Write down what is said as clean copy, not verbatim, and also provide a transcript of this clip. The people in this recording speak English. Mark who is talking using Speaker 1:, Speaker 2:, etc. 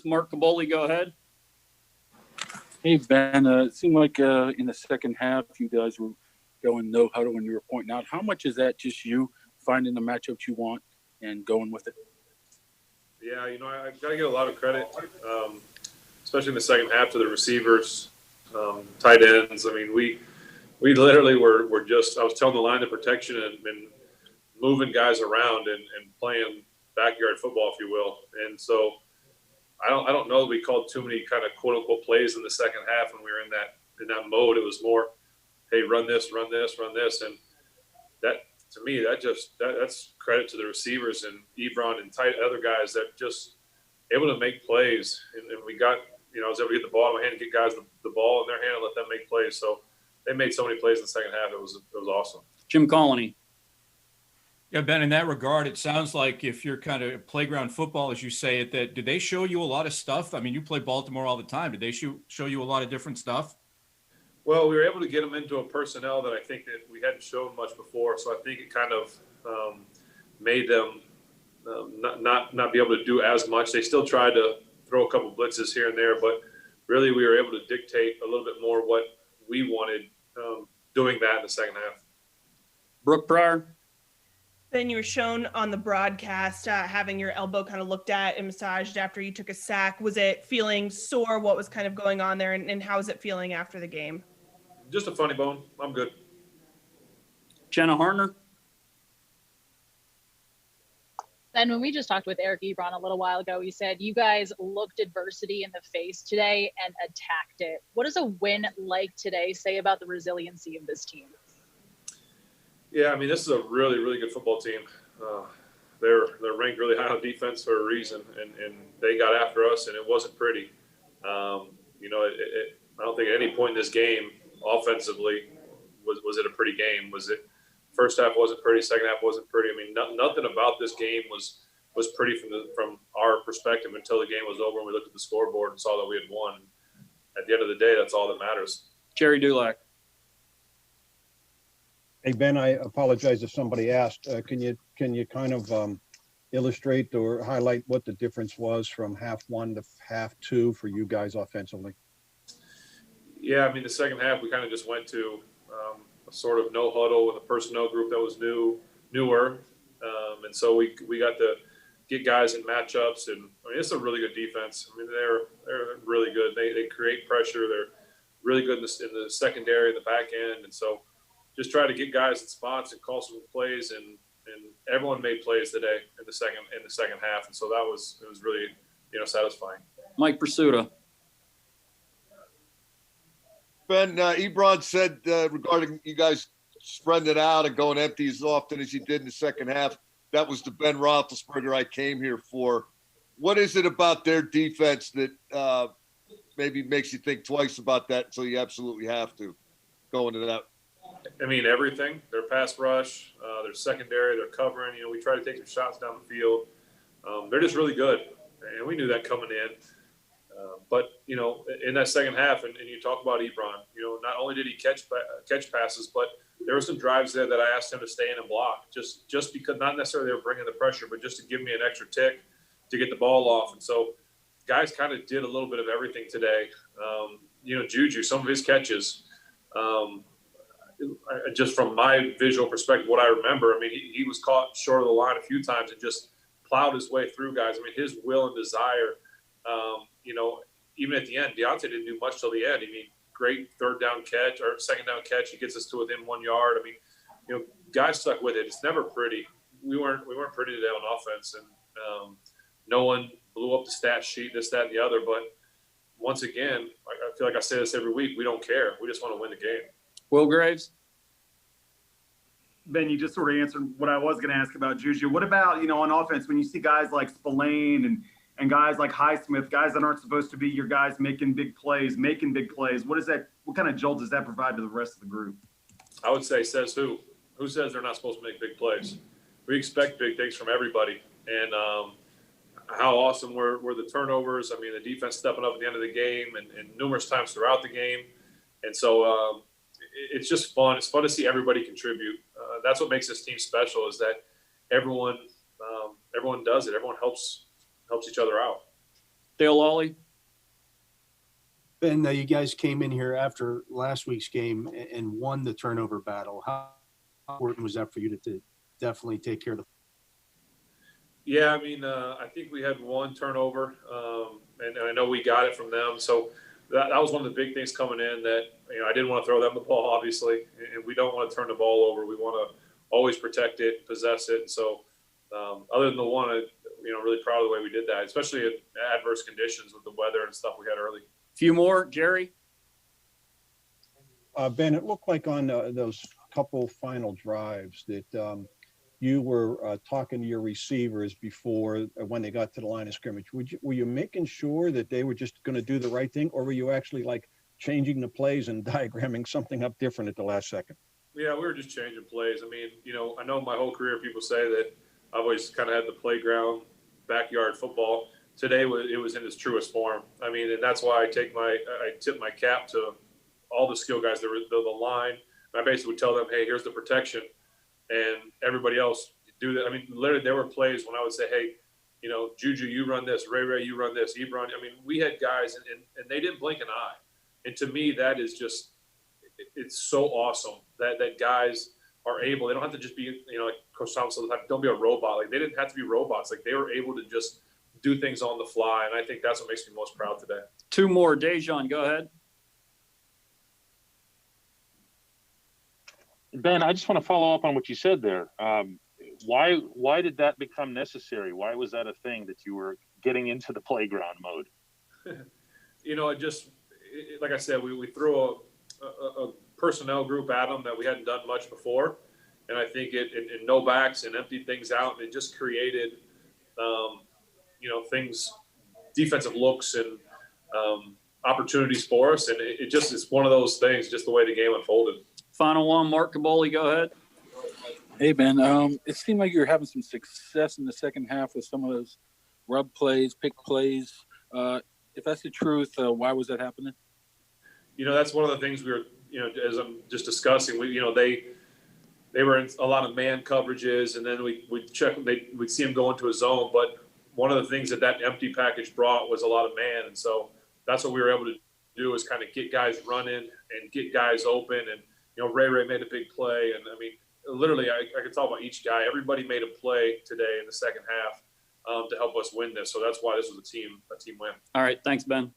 Speaker 1: Mark Caboli, go ahead.
Speaker 2: Hey, Ben, it seemed like in the second half, you guys were going no huddle when you were pointing out. How much is that just you finding the matchups you want and going with it?
Speaker 3: Yeah, I got to give a lot of credit, especially in the second half, to the receivers, tight ends. I mean, we literally were just – I was telling the line of protection and moving guys around and playing backyard football, if you will. And so I don't know that we called too many kind of quote-unquote plays in the second half when we were in that mode. It was more, hey, run this, run this, run this. And that – to me, that's credit to the receivers and Ebron and other guys that just able to make plays. And we got, I was able to get the ball in my hand and get guys the ball in their hand and let them make plays. So they made so many plays in the second half. It was awesome.
Speaker 1: Jim Colony.
Speaker 4: Yeah, Ben, in that regard, it sounds like if you're kind of playground football, as you say it, that did they show you a lot of stuff? I mean, you play Baltimore all the time. Did they show you a lot of different stuff?
Speaker 3: Well, we were able to get them into a personnel that I think that we hadn't shown much before. So I think it kind of made them not be able to do as much. They still tried to throw a couple blitzes here and there, but really we were able to dictate a little bit more what we wanted doing that in the second half.
Speaker 1: Brooke Pryor.
Speaker 5: Then you were shown on the broadcast having your elbow kind of looked at and massaged after you took a sack. Was it feeling sore? What was kind of going on there, and how is it feeling after the game?
Speaker 3: Just a funny bone. I'm good.
Speaker 1: Jenna Harner.
Speaker 6: And when we just talked with Eric Ebron a little while ago, he said you guys looked adversity in the face today and attacked it. What does a win like today say about the resiliency of this team?
Speaker 3: Yeah, I mean, this is a really, really good football team. They're ranked really high on defense for a reason, and they got after us, and it wasn't pretty. I don't think at any point in this game, offensively, was it a pretty game? Was it first half wasn't pretty, second half wasn't pretty? I mean, nothing about this game was pretty from our perspective until the game was over and we looked at the scoreboard and saw that we had won. At the end of the day, that's all that matters.
Speaker 1: Jerry Dulac.
Speaker 7: Hey, Ben, I apologize if somebody asked. Can you kind of illustrate or highlight what the difference was from half one to half two for you guys offensively?
Speaker 3: Yeah, I mean, the second half we kind of just went to a sort of no huddle with a personnel group that was newer, and so we got to get guys in matchups. And I mean, it's a really good defense. I mean, they're really good. They create pressure. They're really good in the secondary, the back end, and so just try to get guys in spots and call some plays, and everyone made plays today in the second half, and so it was really satisfying.
Speaker 1: Mike Pursuta.
Speaker 8: Ben, Ebron said regarding you guys spreading it out and going empty as often as you did in the second half, that was the Ben Roethlisberger I came here for. What is it about their defense that maybe makes you think twice about that, so you absolutely have to go into that?
Speaker 3: I mean, everything. Their pass rush, their secondary, their covering. We try to take some shots down the field. They're just really good, and we knew that coming in. But in that second half, and you talk about Ebron, not only did he catch passes, but there were some drives there that I asked him to stay in and block, just because, not necessarily they were bringing the pressure, but just to give me an extra tick to get the ball off. And so guys kind of did a little bit of everything today. Juju, some of his catches, just from my visual perspective, what I remember, I mean, he was caught short of the line a few times and just plowed his way through guys. I mean, his will and desire, even at the end, Deontay didn't do much till the end. I mean, great third down catch or second down catch. He gets us to within 1 yard. I mean, guys stuck with it. It's never pretty. We weren't pretty today on offense, and no one blew up the stat sheet, this, that, and the other. But once again, I feel like I say this every week, we don't care. We just want to win the game.
Speaker 1: Will Graves.
Speaker 9: Ben, you just sort of answered what I was going to ask about Juju. What about, on offense, when you see guys like Spillane and guys like Highsmith, guys that aren't supposed to be your guys making big plays, what kind of jolt does that provide to the rest of the group?
Speaker 3: I would say, says who? Who says they're not supposed to make big plays? We expect big things from everybody. And how awesome were the turnovers. I mean, the defense stepping up at the end of the game and numerous times throughout the game. And so it's just fun. It's fun to see everybody contribute. That's what makes this team special, is that everyone does it. Everyone helps each other out.
Speaker 1: Dale Lawley.
Speaker 10: Ben, you guys came in here after last week's game and won the turnover battle. How important was that for you to definitely take care of the?
Speaker 3: Yeah, I mean, I think we had one turnover, and I know we got it from them. So that was one of the big things coming in that, I didn't want to throw them the ball, obviously, and we don't want to turn the ball over. We want to always protect it, possess it. So other than the one, really proud of the way we did that, especially in adverse conditions with the weather and stuff we had early.
Speaker 1: Few more, Jerry.
Speaker 7: Ben, it looked like on those couple final drives that you were talking to your receivers before when they got to the line of scrimmage. Were you making sure that they were just going to do the right thing, or were you actually like changing the plays and diagramming something up different at the last second?
Speaker 3: Yeah, we were just changing plays. I mean, I know my whole career people say that I've always kind of had the playground, backyard football. Today it was in its truest form. I mean, and that's why I tip my cap to all the skill guys. The line. I basically would tell them, hey, here's the protection, and everybody else do that. I mean, literally there were plays when I would say, hey, Juju, you run this, Ray, you run this, Ebron. I mean, we had guys and they didn't blink an eye. And to me, that is just, it's so awesome that guys are able, they don't have to just be, like Coach Thompson, don't be a robot. Like they didn't have to be robots. Like they were able to just do things on the fly. And I think that's what makes me most proud today.
Speaker 1: Two more. Dejan, go ahead.
Speaker 11: Ben, I just want to follow up on what you said there. Why did that become necessary? Why was that a thing that you were getting into the playground mode?
Speaker 3: Like I said, we threw a personnel group at them that we hadn't done much before. And I think it no backs and emptied things out. And it just created, things, defensive looks and opportunities for us. And it just is one of those things, just the way the game unfolded.
Speaker 1: Final one, Mark Caboli, go ahead.
Speaker 2: Hey, Ben, it seemed like you were having some success in the second half with some of those rub plays, pick plays. If that's the truth, why was that happening?
Speaker 3: That's one of the things we were, as I'm just discussing, they were in a lot of man coverages, and then we'd see them go into a zone. But one of the things that empty package brought was a lot of man. And so that's what we were able to do, is kind of get guys running and get guys open. And, Ray made a big play. And I mean, literally, I could talk about each guy. Everybody made a play today in the second half to help us win this. So that's why this was a team win.
Speaker 1: All right. Thanks, Ben.